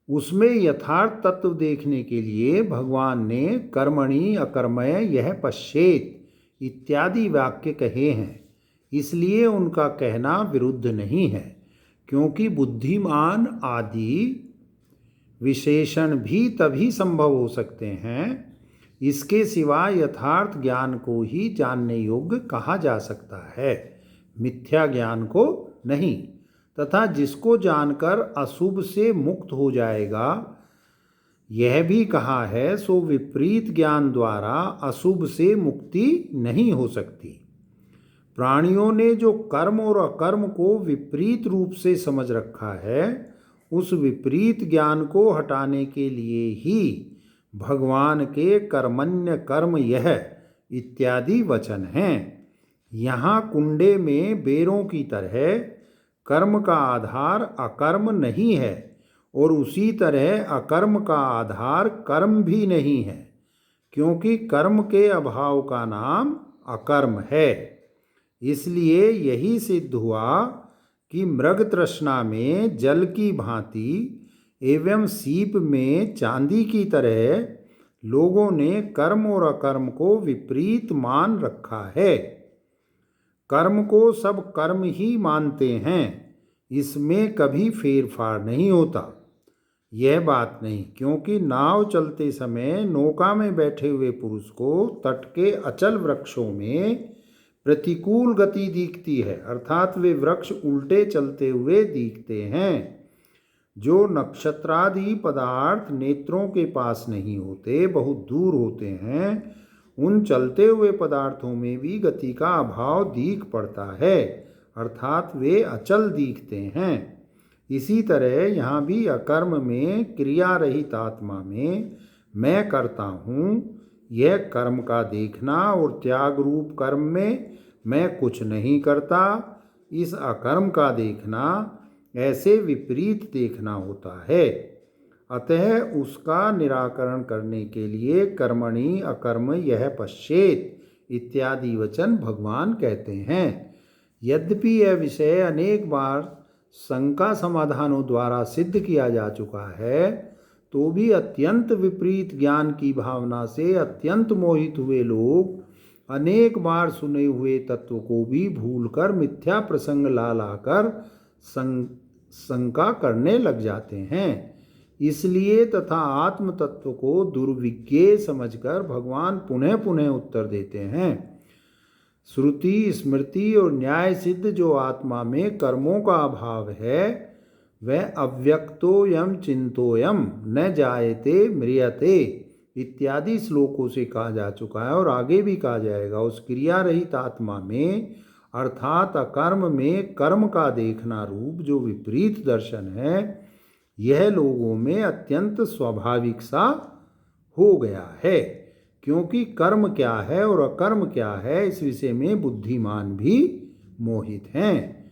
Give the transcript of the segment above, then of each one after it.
उसमें यथार्थ तत्व देखने के लिए भगवान ने कर्मणि अकर्मय यह पश्येत इत्यादि वाक्य कहे हैं। इसलिए उनका कहना विरुद्ध नहीं है, क्योंकि बुद्धिमान आदि विशेषण भी तभी संभव हो सकते हैं। इसके सिवा यथार्थ ज्ञान को ही जानने योग्य कहा जा सकता है, मिथ्या ज्ञान को नहीं। तथा जिसको जानकर अशुभ से मुक्त हो जाएगा, यह भी कहा है, सो विपरीत ज्ञान द्वारा अशुभ से मुक्ति नहीं हो सकती। प्राणियों ने जो कर्म और अकर्म को विपरीत रूप से समझ रखा है, उस विपरीत ज्ञान को हटाने के लिए ही भगवान के कर्मण्य कर्म यह इत्यादि वचन हैं। यहाँ कुंडे में बेरों की तरह कर्म का आधार अकर्म नहीं है, और उसी तरह अकर्म का आधार कर्म भी नहीं है, क्योंकि कर्म के अभाव का नाम अकर्म है। इसलिए यही सिद्ध हुआ कि मृग तृष्णा में जल की भांति एवं सीप में चांदी की तरह लोगों ने कर्म और अकर्म को विपरीत मान रखा है। कर्म को सब कर्म ही मानते हैं, इसमें कभी फेरफार नहीं होता। यह बात नहीं, क्योंकि नाव चलते समय नौका में बैठे हुए पुरुष को तट के अचल वृक्षों में प्रतिकूल गति दिखती है, अर्थात वे वृक्ष उल्टे चलते हुए दिखते हैं। जो नक्षत्रादि पदार्थ नेत्रों के पास नहीं होते, बहुत दूर होते हैं, उन चलते हुए पदार्थों में भी गति का अभाव दिख पड़ता है, अर्थात वे अचल दिखते हैं। इसी तरह यहाँ भी अकर्म में क्रिया रहित आत्मा में मैं करता हूँ, यह कर्म का देखना, और त्याग रूप कर्म में मैं कुछ नहीं करता, इस अकर्म का देखना, ऐसे विपरीत देखना होता है। अतः उसका निराकरण करने के लिए कर्मणि अकर्म यह पश्येत इत्यादि वचन भगवान कहते हैं। यद्यपि यह विषय अनेक बार शंका समाधानों द्वारा सिद्ध किया जा चुका है, तो भी अत्यंत विपरीत ज्ञान की भावना से अत्यंत मोहित हुए लोग अनेक बार सुने हुए तत्व को भी भूलकर मिथ्या प्रसंग ला लाकर शंका करने लग जाते हैं। इसलिए तथा आत्म तत्व को दुर्विज्ञेय समझकर भगवान पुनः पुनः उत्तर देते हैं। श्रुति स्मृति और न्याय सिद्ध जो आत्मा में कर्मों का अभाव है, वह अव्यक्तोयम चिंतोयम न जायते म्रियते इत्यादि श्लोकों से कहा जा चुका है, और आगे भी कहा जाएगा। उस क्रिया रहित आत्मा में अर्थात अकर्म में कर्म का देखना रूप जो विपरीत दर्शन है, यह लोगों में अत्यंत स्वाभाविक सा हो गया है, क्योंकि कर्म क्या है और अकर्म क्या है इस विषय में बुद्धिमान भी मोहित हैं।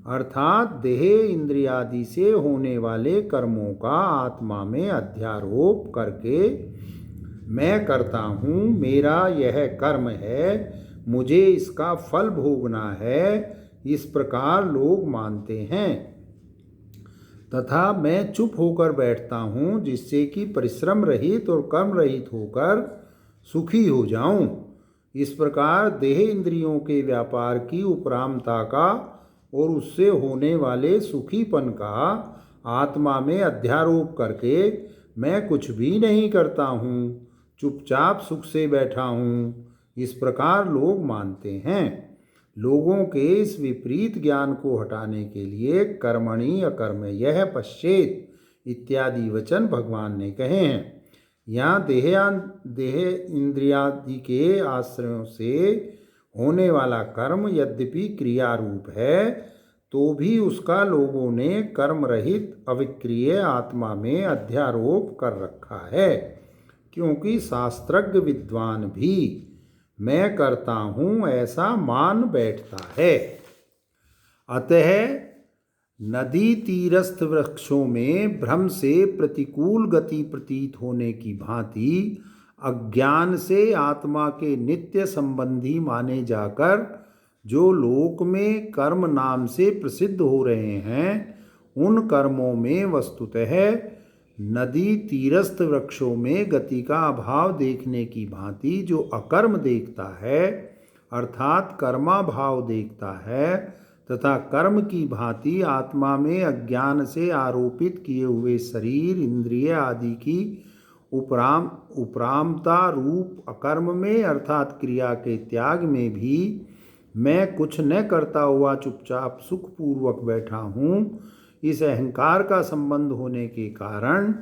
अर्थात देह इंद्रियादि से होने वाले कर्मों का आत्मा में अध्यारोप करके मैं करता हूँ, मेरा यह कर्म है, मुझे इसका फल भोगना है, इस प्रकार लोग मानते हैं। तथा मैं चुप होकर बैठता हूँ, जिससे कि परिश्रम रहित और कर्म रहित होकर सुखी हो जाऊं। इस प्रकार देह इंद्रियों के व्यापार की उपरामता का और उससे होने वाले सुखीपन का आत्मा में अध्यारोप करके मैं कुछ भी नहीं करता हूँ, चुपचाप सुख से बैठा हूँ, इस प्रकार लोग मानते हैं। लोगों के इस विपरीत ज्ञान को हटाने के लिए कर्मणि अकर्म यह पश्येत इत्यादि वचन भगवान ने कहे हैं। यहाँ देह इंद्रियादि के आश्रयों से होने वाला कर्म यद्यपि क्रिया रूप है, तो भी उसका लोगों ने कर्म रहित अविक्रिय आत्मा में अध्यारोप कर रखा है, क्योंकि शास्त्रज्ञ विद्वान भी मैं करता हूँ ऐसा मान बैठता है। अतः नदी तीरस्थ वृक्षों में भ्रम से प्रतिकूल गति प्रतीत होने की भांति अज्ञान से आत्मा के नित्य संबंधी माने जाकर जो लोक में कर्म नाम से प्रसिद्ध हो रहे हैं, उन कर्मों में वस्तुतः नदी तीरस्थ वृक्षों में गति का अभाव देखने की भांति जो अकर्म देखता है अर्थात कर्माभाव देखता है, तथा कर्म की भांति आत्मा में अज्ञान से आरोपित किए हुए शरीर इंद्रिय आदि की उपरामता रूप अकर्म में अर्थात क्रिया के त्याग में भी मैं कुछ न करता हुआ चुपचाप सुखपूर्वक बैठा हूँ, इस अहंकार का संबंध होने के कारण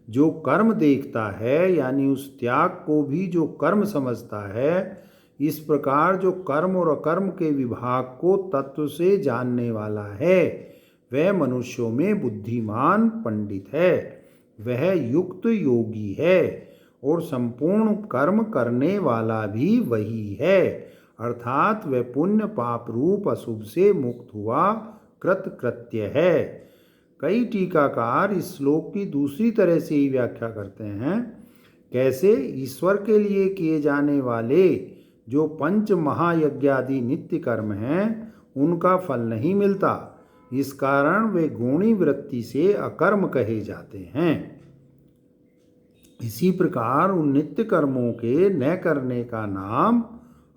जो कर्म देखता है यानी उस त्याग को भी जो कर्म समझता है, इस प्रकार जो कर्म और अकर्म के विभाग को तत्व से जानने वाला है वह मनुष्यों में बुद्धिमान पंडित है, वह युक्त योगी है और संपूर्ण कर्म करने वाला भी वही है, अर्थात वह पुण्य पाप रूप अशुभ से मुक्त हुआ कृतकृत्य है। कई टीकाकार इस श्लोक की दूसरी तरह से ही व्याख्या करते हैं। कैसे? ईश्वर के लिए किए जाने वाले जो पंच महायज्ञ आदि नित्य कर्म हैं उनका फल नहीं मिलता, इस कारण वे गौणी वृत्ति से अकर्म कहे जाते हैं। इसी प्रकार उन नित्य कर्मों के न करने का नाम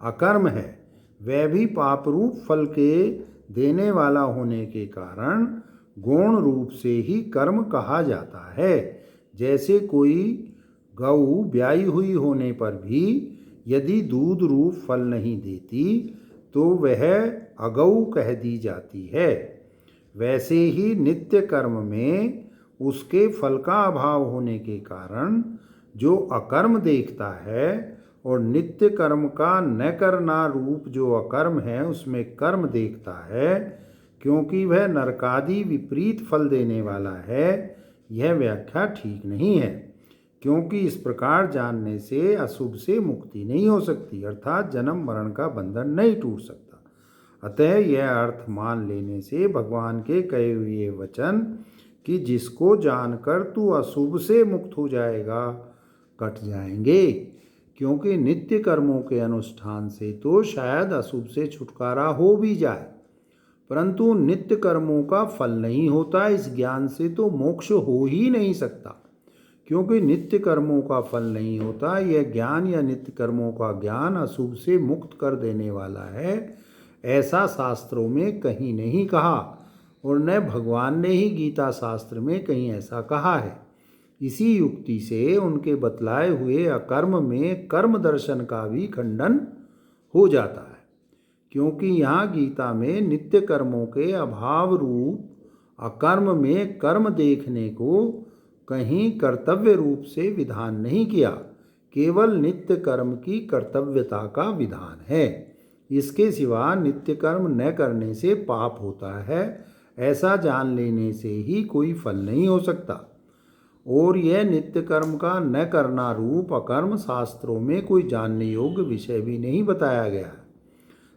अकर्म है, वह भी पाप रूप फल के देने वाला होने के कारण गौण रूप से ही कर्म कहा जाता है। जैसे कोई गऊ ब्याई हुई होने पर भी यदि दूध रूप फल नहीं देती तो वह अगऊ कह दी जाती है, वैसे ही नित्य कर्म में उसके फल का अभाव होने के कारण जो अकर्म देखता है और नित्य कर्म का न करना रूप जो अकर्म है उसमें कर्म देखता है, क्योंकि वह नरकादि विपरीत फल देने वाला है, यह व्याख्या ठीक नहीं है। क्योंकि इस प्रकार जानने से अशुभ से मुक्ति नहीं हो सकती, अर्थात जन्म मरण का बंधन नहीं टूट सकता। अतः यह अर्थ मान लेने से भगवान के कहे हुए वचन कि जिसको जानकर तू अशुभ से मुक्त हो जाएगा कट जाएंगे, क्योंकि नित्य कर्मों के अनुष्ठान से तो शायद अशुभ से छुटकारा हो भी जाए, परंतु नित्य कर्मों का फल नहीं होता, इस ज्ञान से तो मोक्ष हो ही नहीं सकता। क्योंकि नित्य कर्मों का फल नहीं होता, यह ज्ञान या नित्य कर्मों का ज्ञान अशुभ से मुक्त कर देने वाला है, ऐसा शास्त्रों में कहीं नहीं कहा और न भगवान ने ही गीता शास्त्र में कहीं ऐसा कहा है। इसी युक्ति से उनके बतलाए हुए अकर्म में कर्म दर्शन का भी खंडन हो जाता है, क्योंकि यहाँ गीता में नित्य कर्मों के अभाव रूप अकर्म में कर्म देखने को कहीं कर्तव्य रूप से विधान नहीं किया, केवल नित्य कर्म की कर्तव्यता का विधान है। इसके सिवा नित्य कर्म न करने से पाप होता है, ऐसा जान लेने से ही कोई फल नहीं हो सकता। और यह नित्य कर्म का न करना रूप अकर्म शास्त्रों में कोई जानने योग्य विषय भी नहीं बताया गया है,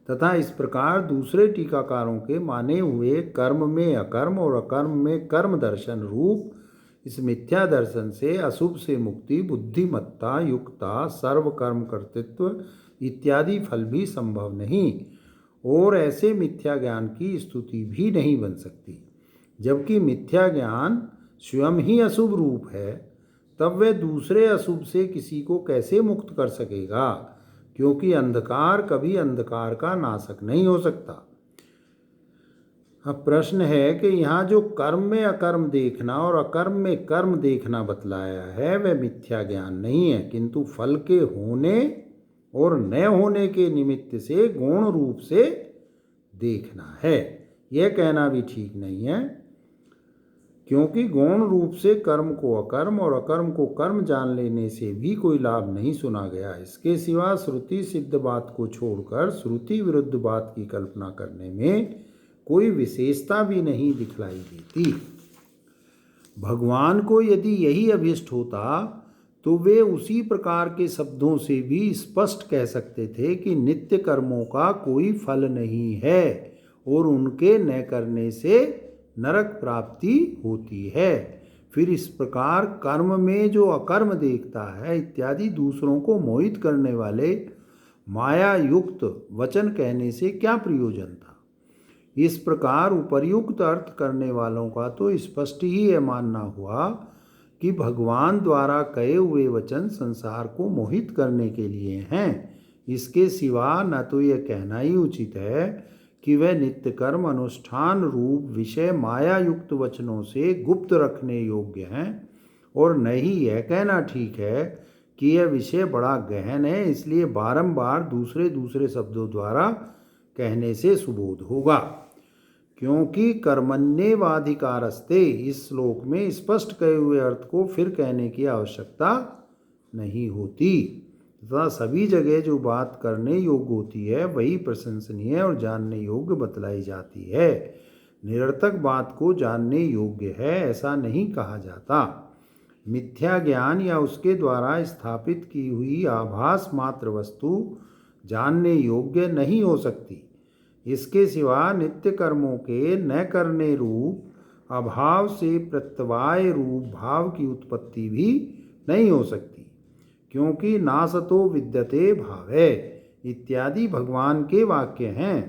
तथा इस प्रकार दूसरे टीकाकारों के माने हुए कर्म में अकर्म और अकर्म में कर्म दर्शन रूप इस मिथ्या दर्शन से अशुभ से मुक्ति, बुद्धिमत्ता, युक्ता, सर्व कर्म कर्तृत्व इत्यादि फल भी संभव नहीं और ऐसे मिथ्या ज्ञान की स्तुति भी नहीं बन सकती। जबकि मिथ्या ज्ञान स्वयं ही अशुभ रूप है, तब वह दूसरे अशुभ से किसी को कैसे मुक्त कर सकेगा, क्योंकि अंधकार कभी अंधकार का नाशक नहीं हो सकता। अब प्रश्न है कि यहाँ जो कर्म में अकर्म देखना और अकर्म में कर्म देखना बतलाया है वह मिथ्या ज्ञान नहीं है, किंतु फल के होने और न होने के निमित्त से गौण रूप से देखना है। यह कहना भी ठीक नहीं है, क्योंकि गौण रूप से कर्म को अकर्म और अकर्म को कर्म जान लेने से भी कोई लाभ नहीं सुना गया। इसके सिवा श्रुति सिद्ध बात को छोड़कर श्रुति विरुद्ध बात की कल्पना करने में कोई विशेषता भी नहीं दिखलाई देती। भगवान को यदि यही अभिष्ट होता तो वे उसी प्रकार के शब्दों से भी स्पष्ट कह सकते थे कि नित्य कर्मों का कोई फल नहीं है और उनके न करने से नरक प्राप्ति होती है। फिर इस प्रकार कर्म में जो अकर्म देखता है इत्यादि दूसरों को मोहित करने वाले माया युक्त वचन कहने से क्या प्रयोजन था। इस प्रकार उपर्युक्त अर्थ करने वालों का तो स्पष्ट ही यह मानना हुआ कि भगवान द्वारा कहे हुए वचन संसार को मोहित करने के लिए हैं। इसके सिवा न तो यह कहना ही उचित है कि वह नित्य कर्म अनुष्ठान रूप विषय माया युक्त वचनों से गुप्त रखने योग्य हैं, और न ही यह कहना ठीक है कि यह विषय बड़ा गहन है, इसलिए बारंबार दूसरे दूसरे शब्दों द्वारा कहने से सुबोध होगा। क्योंकि कर्मण्येवाधिकारस्ते इस श्लोक में स्पष्ट कहे हुए अर्थ को फिर कहने की आवश्यकता नहीं होती, तथा सभी जगह जो बात करने योग्य होती है वही प्रशंसनीय और जानने योग्य बतलाई जाती है। निरर्थक बात को जानने योग्य है ऐसा नहीं कहा जाता। मिथ्या ज्ञान या उसके द्वारा स्थापित की हुई आभास मात्र वस्तु जानने योग्य नहीं हो सकती। इसके सिवा नित्य कर्मों के न करने रूप अभाव से प्रत्यवाय रूप भाव की उत्पत्ति भी नहीं हो सकती, क्योंकि नासतो विद्यते भावे इत्यादि भगवान के वाक्य हैं,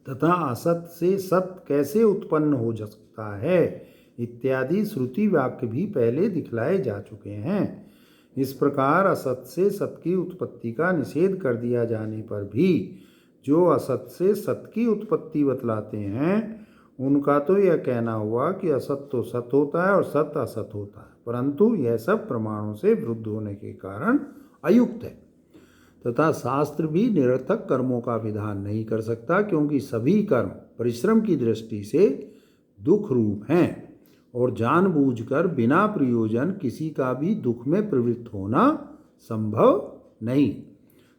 तथा असत से सत कैसे उत्पन्न हो सकता है इत्यादि श्रुति वाक्य भी पहले दिखलाए जा चुके हैं। इस प्रकार असत से सत की उत्पत्ति का निषेध कर दिया जाने पर भी जो असत से सत की उत्पत्ति बतलाते हैं उनका तो यह कहना हुआ कि असत तो सत होता है और सत असत होता है, परंतु यह सब प्रमाणों से विरुद्ध होने के कारण अयुक्त है। तथा शास्त्र भी निरर्थक कर्मों का विधान नहीं कर सकता, क्योंकि सभी कर्म परिश्रम की दृष्टि से दुख रूप हैं और जानबूझकर बिना प्रयोजन किसी का भी दुख में प्रवृत्त होना संभव नहीं।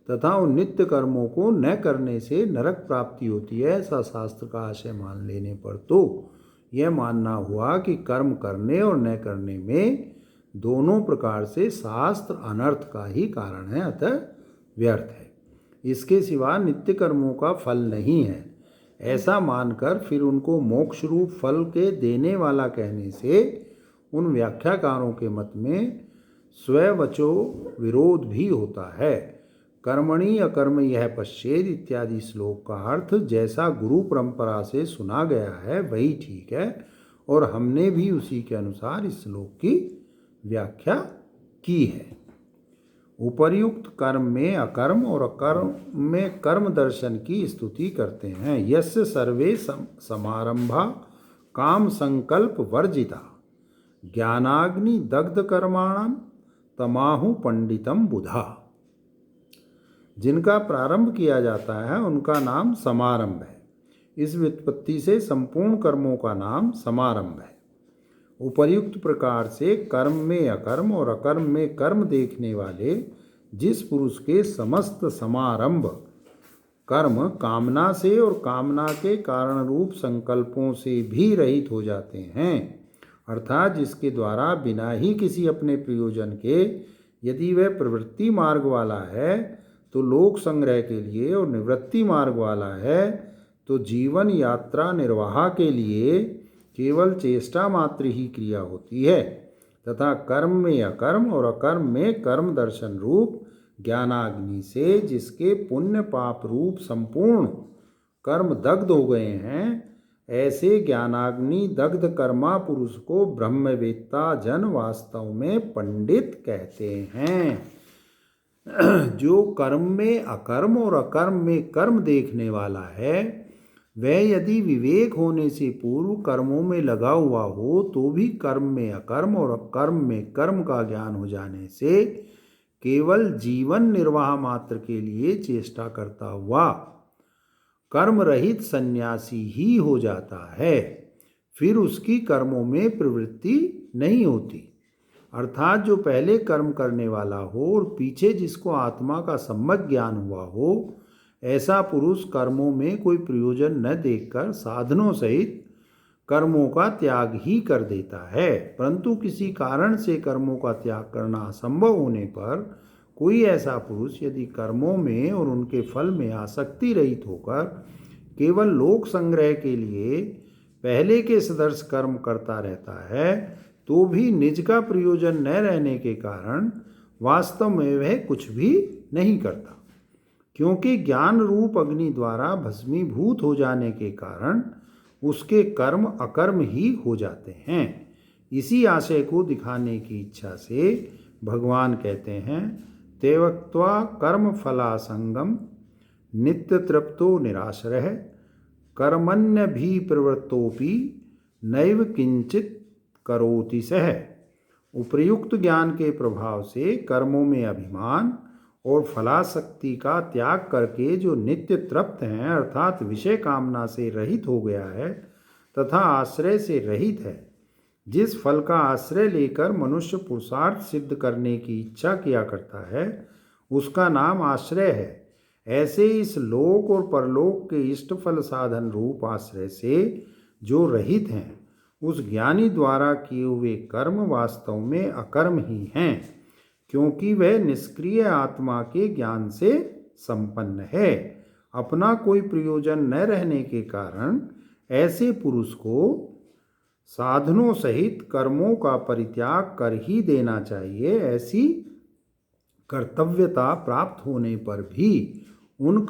तथा उन नित्य कर्मों को न करने से नरक प्राप्ति होती है ऐसा शास्त्र का आशय मान लेने पर तो यह मानना हुआ कि कर्म करने और न करने में दोनों प्रकार से शास्त्र अनर्थ का ही कारण है, अतः व्यर्थ है। इसके सिवा नित्य कर्मों का फल नहीं है ऐसा मानकर फिर उनको मोक्ष रूप फल के देने वाला कहने से उन व्याख्याकारों के मत में स्ववचो विरोध भी होता है। कर्मणि अकर्म यह पश्चेद इत्यादि श्लोक का अर्थ जैसा गुरु परंपरा से सुना गया है वही ठीक है, और हमने भी उसी के अनुसार इस श्लोक की व्याख्या की है। उपर्युक्त कर्म में अकर्म और अकर्म में कर्म दर्शन की स्तुति करते हैं। यस्य सर्वे समारंभा काम संकल्प वर्जिता ज्ञानाग्नि दग्ध कर्माणम तमाहु पंडितम बुधा। जिनका प्रारंभ किया जाता है उनका नाम समारंभ है। इस व्युत्पत्ति से संपूर्ण कर्मों का नाम समारंभ है। उपर्युक्त प्रकार से कर्म में अकर्म और अकर्म में कर्म देखने वाले जिस पुरुष के समस्त समारंभ कर्म कामना से और कामना के कारण रूप संकल्पों से भी रहित हो जाते हैं, अर्थात जिसके द्वारा बिना ही किसी अपने प्रयोजन के यदि वह प्रवृत्ति मार्ग वाला है तो लोक संग्रह के लिए और निवृत्ति मार्ग वाला है तो जीवन यात्रा निर्वाह के लिए केवल चेष्टा मात्र ही क्रिया होती है, तथा कर्म में अकर्म और अकर्म में कर्म दर्शन रूप ज्ञानाग्नि से जिसके पुण्य पाप रूप संपूर्ण कर्म दग्ध हो गए हैं, ऐसे ज्ञानाग्नि दग्ध कर्मा पुरुष को ब्रह्मवेत्ता जन वास्तव में पंडित कहते हैं। जो कर्म में अकर्म और अकर्म में कर्म देखने वाला है वह यदि विवेक होने से पूर्व कर्मों में लगा हुआ हो तो भी कर्म में अकर्म और अकर्म में कर्म का ज्ञान हो जाने से केवल जीवन निर्वाह मात्र के लिए चेष्टा करता हुआ कर्म रहित सन्यासी ही हो जाता है, फिर उसकी कर्मों में प्रवृत्ति नहीं होती। अर्थात जो पहले कर्म करने वाला हो और पीछे जिसको आत्मा का सम्यक ज्ञान हुआ हो, ऐसा पुरुष कर्मों में कोई प्रयोजन न देखकर साधनों सहित कर्मों का त्याग ही कर देता है। परंतु किसी कारण से कर्मों का त्याग करना असंभव होने पर कोई ऐसा पुरुष यदि कर्मों में और उनके फल में आसक्ति रहित होकर केवल लोक संग्रह के लिए पहले के सदृश कर्म करता रहता है तो भी निज का प्रयोजन न रहने के कारण वास्तव में वह कुछ भी नहीं करता, क्योंकि ज्ञान रूप अग्नि द्वारा भस्मीभूत हो जाने के कारण उसके कर्म अकर्म ही हो जाते हैं। इसी आशय को दिखाने की इच्छा से भगवान कहते हैं, तेवक्त्वा कर्म फलासंगम नित्य तृप्तो निराश्रयः कर्मण्य भी प्रवृत्तोपि नैव किंचित करोति सः। उपर्युक्त ज्ञान के प्रभाव से कर्मों में अभिमान और फलासक्ति का त्याग करके जो नित्य तृप्त हैं अर्थात विषय कामना से रहित हो गया है तथा आश्रय से रहित है, जिस फल का आश्रय लेकर मनुष्य पुरुषार्थ सिद्ध करने की इच्छा किया करता है उसका नाम आश्रय है। ऐसे इस लोक और परलोक के इष्ट फल साधन रूप आश्रय से जो रहित हैं उस ज्ञानी द्वारा किए हुए कर्म वास्तव में अकर्म ही हैं, क्योंकि वह निष्क्रिय आत्मा के ज्ञान से संपन्न है। अपना कोई प्रयोजन न रहने के कारण ऐसे पुरुष को साधनों सहित कर्मों का परित्याग कर ही देना चाहिए। ऐसी कर्तव्यता प्राप्त होने पर भी उन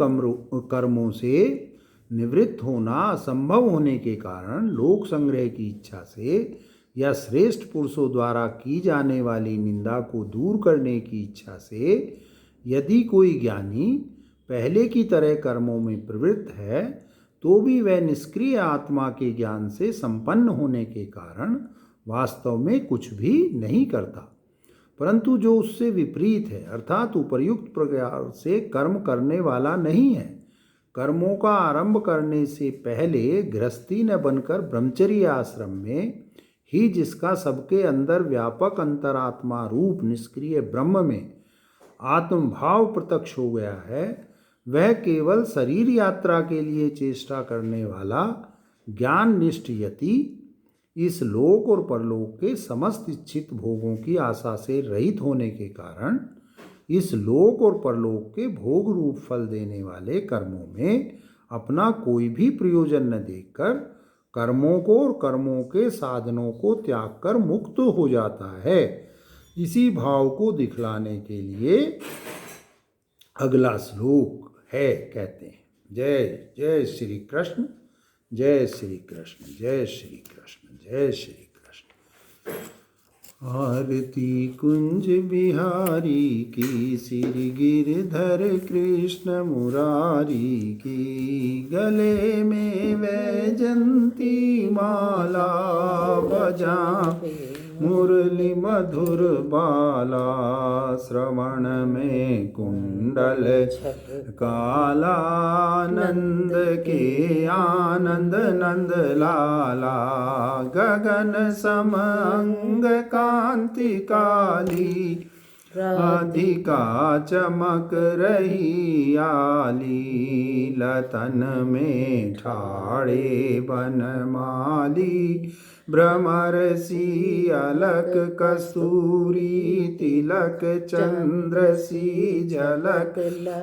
कर्मों से निवृत्त होना असंभव होने के कारण लोक संग्रह की इच्छा से या श्रेष्ठ पुरुषों द्वारा की जाने वाली निंदा को दूर करने की इच्छा से यदि कोई ज्ञानी पहले की तरह कर्मों में प्रवृत्त है तो भी वह निष्क्रिय आत्मा के ज्ञान से संपन्न होने के कारण वास्तव में कुछ भी नहीं करता, परंतु जो उससे विपरीत है अर्थात उपर्युक्त प्रकार से कर्म करने वाला नहीं है। कर्मों का आरंभ करने से पहले गृहस्थी न बनकर ब्रह्मचर्य आश्रम में ही जिसका सबके अंदर व्यापक अंतरात्मा रूप निष्क्रिय ब्रह्म में आत्मभाव प्रत्यक्ष हो गया है, वह केवल शरीर यात्रा के लिए चेष्टा करने वाला ज्ञान निष्ठ यति इस लोक और परलोक के समस्त इच्छित भोगों की आशा से रहित होने के कारण इस लोक और परलोक के भोग रूप फल देने वाले कर्मों में अपना कोई भी प्रयोजन न देखकर कर्मों को और कर्मों के साधनों को त्याग कर मुक्त हो जाता है। इसी भाव को दिखलाने के लिए अगला श्लोक है, कहते हैं, जय जय श्री कृष्ण, जय श्री कृष्ण, जय श्री कृष्ण, जय श्री कृष्ण। आरती कुंज बिहारी की, श्री गिरधर कृष्ण मुरारी की, गले में वैजंती माला बजा मुरली मधुर बाला, श्रवण में कुंडल काला, नंद के आनंद नंद लाला, गगन समंग कांति काली, राधिका चमक रही आली, लतन में ठाड़े बनमाली, भ्रमर सी अलक कस्तूरी, तिलक चंद्र सी झलक,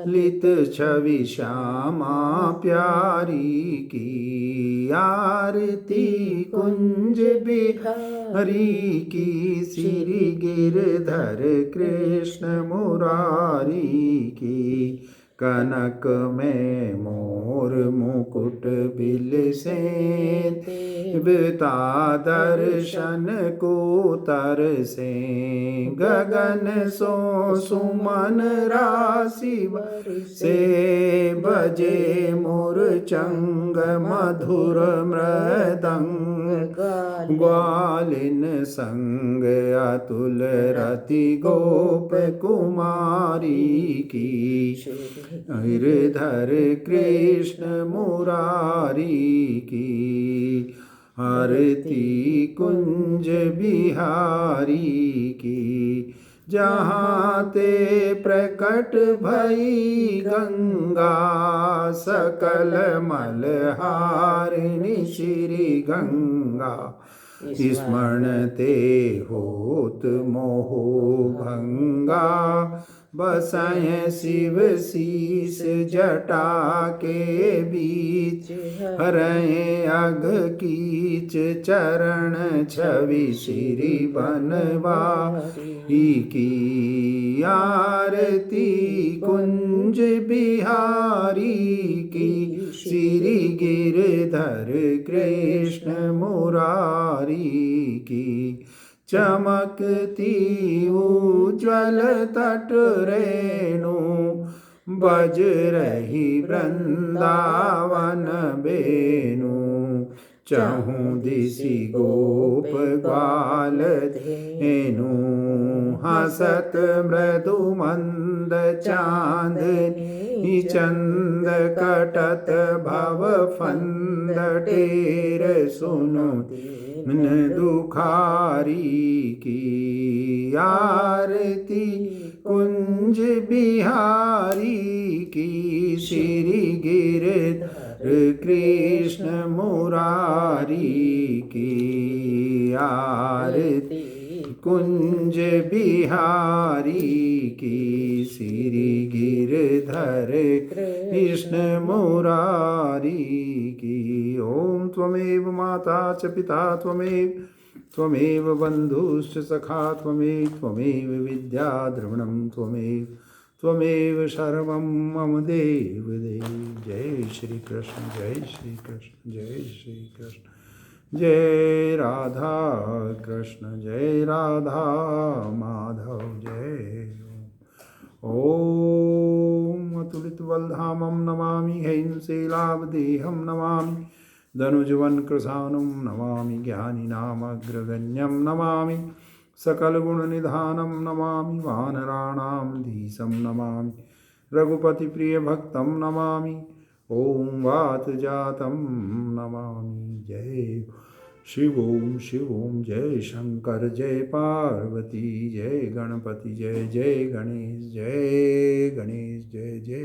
लित छवि श्यामा प्यारी की, आरती कुंज बिहारी की, श्री गिरधर कृष्ण मुरारी की, कनक में मोर मुकुट बिल से, देवता दर्शन को तरसे, गगन सो सुमन राशि से, बजे मुरचंग मधुर मृदंग, ग्वालिन संग अतुल रति गोप कुमारी की, गिरधर कृष्ण मुरारी की, आरती कुंज बिहारी की, जहाँ ते प्रकट भई गंगा, सकल मलहारिणी श्री गंगा, स्मरण ते होत मोह भंगा, बसाएं शिव शीस जटा के बीच, हरें अघ कीच चरण छवि श्री बनवारी की। आरती कुंज बिहारी की, श्री गिरधर कृष्ण मुरारी की। चमकती उज्ज्वल तट रेणु, बज रही वृंदावन बेनु। चहु दिशि गोप ग्वाल धेनु, हसत मृदु मंद चांदनी चंद कटत भव फंद टेर सुनु मन दुखारी की। आरती कुंज बिहारी की, श्री गिरधर कृष्ण मुरारी की। आरती कुंज बिहारी की, श्री गिरधर कृष्ण मुरारी की। ओम त्वमेव माता च पिता त्वमेव बन्धुश्च सखा त्वमेव विद्या द्रविणं त्वमेव सर्वं मम देव देव। जय श्री कृष्ण, जय श्री कृष्ण, जय श्री कृष्ण। जय राधा कृष्ण, जय राधा माधव, जय ओम। अतुलितबलधामं नमामि, हैंशैलावदेहं नमामि, धनुजवनकृशानुं नमामि, ज्ञानिनामग्रगण्यं नमामि, सकलगुणनिधानं नमामि, वानराणां धीशं नमामि, रघुपतिप्रियभक्तं नमामि, ॐ वातजातं नमामि। जय शिव ओम, जय शंकर, जय पार्वती, जय गणपति, जय जय गणेश, जय गणेश, जय जय।